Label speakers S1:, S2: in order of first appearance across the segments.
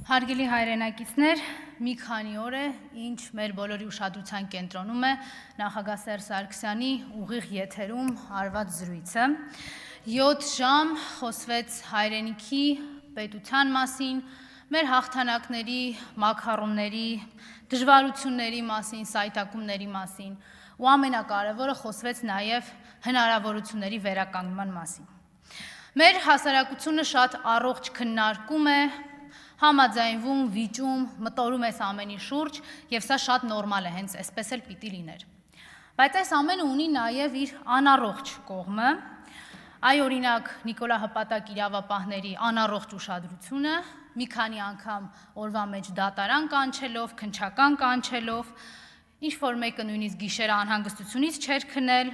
S1: Հարգելի հայրենակիցներ, մի քանի օր է, ինչ մեր բոլորի ուշադրության կենտրոնում է նախագահ Սերժ Սարգսյանի ուղիղ եթերում արված զրույցը։ 7 ժամ խոսվեց հայրենիքի, պետության մասին, մեր հաղթանակների, մաքարոնների, դժվարությունների մասին, սայթակումների մասին, ու ամենակարևորը խոսվեց նաև հնարավորությունների վերականգնման մասին։ Մեր հասարակությունը շատ առողջ քննարկում է, համաձայնվում, վիճում, մտորում այս ամենի շուրջ, եւ սա շատ նորմալ է, հենց այսպես էլ պիտի լիներ։ Բայց այս ամենը ունի նաև իր անառողջ կողմը, այ օրինակ Նիկոլա Հպատակ իրավապահների անառողջ ուշադրությունը, մի քանի անգամ օրվա մեջ դատարան կանչելով, քննչական կանչելով, ինչ որ մեկը նույնիսկ գիշերը անհանգստությունից չէր քնել,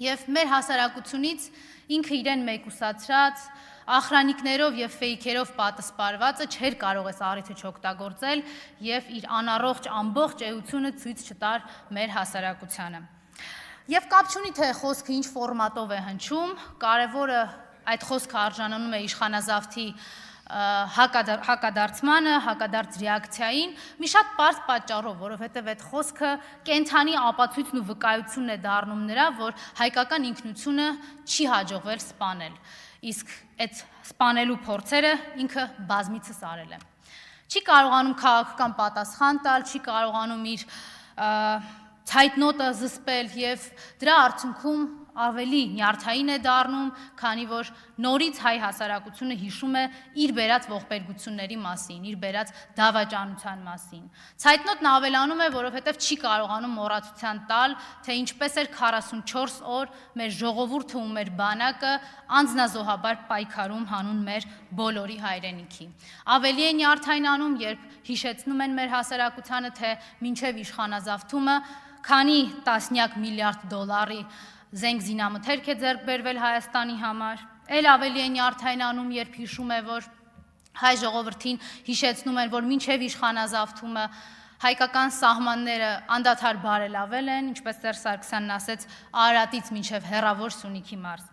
S1: եւ մեր հասարակությունից ինքը իրեն մեկուսացրած ախրանիկներով եւ ֆեյքերով պատասպարվածը չէր կարող այս առիթը չօգտագործել եւ իր անառողջ ամբողջ էությունը ցույց չտար մեր հասարակությանը։ Եվ կապ չունի թե խոսքը ինչ ֆորմատով է հնչում, կարևորը այդ խոսքը արժանանում է իշխանազավթի հակադարձմանը, հակադարձ ռեակցիային, մի շատ պարզ պատճառով, որովհետև այդ խոսքը կենթանի ապացույցն ու վկայությունն է դառնում նրա, որ հայկական ինքնությունը չի հաջողվել սպանել, իսկ այդ սպանելու փորձերը ինքը բազմիցս արել է։ Չի կարողանում քաղաքական պատասխան տալ, չի կարողանում իր ցայտնոտը զսպել եւ դրա արդյունքում ավելի նյարդային է դառնում, քանի որ նորից հայ հասարակությունը հիշում է իր բերած ողբերգությունների մասին, իր բերած դավաճանության մասին։ Ցայտնոտն ավելանում է, որովհետև չի կարողանում մոռացության տալ, թե ինչպես էր 44 օր մեր ժողովուրդը ու մեր բանակը անձնազոհաբար պայքարում հանուն մեր բոլորի հայրենիքի։ Ավելի է նյարդայնանում, երբ հիշեցնում են մեր հասարակությանը, թե մինչև իշխանազավթումը քանի տասնյակ միլիարդ դոլարի զենք զինամթերք է ձեռք բերվել Հայաստանի համար, էլ ավելի է նյարդայնանում, երբ հիշում է, որ հայ ժողովրդին հիշեցնում են, որ մինչև իշխանազավթումը հայկական սահմանները անդադար բարելավել են, ինչպես Սերժ Սարգսյանն ասեց, Արարատից մինչև հեռավոր Սյունիքի մարզ։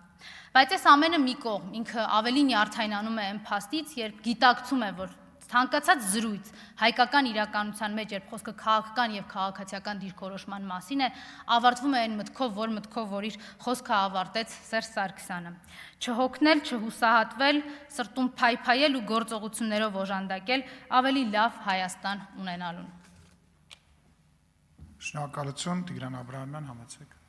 S1: Բայց այս ամենը մի կողմ, ինքը ավելի նյարդայնանում է այն փաստից, երբ գիտակցում է, որ ցանկացած զրույց հայկական իրականության մեջ, երբ խոսքը քաղաքական եւ քաղաքացիական դիրքորոշման մասին է, ավարտվում է այն մտքով, որ իր խոսքը ավարտեց Սերժ Սարգսյանը։ Չհոգնել, չհուսահատվել, սրտում փայփայել ու գործողություններով օժանդակել ավելի լավ Հայաստան ունենալուն։
S2: Շնորհակալություն, Տիգրան Աբրահամյան, համեցեք։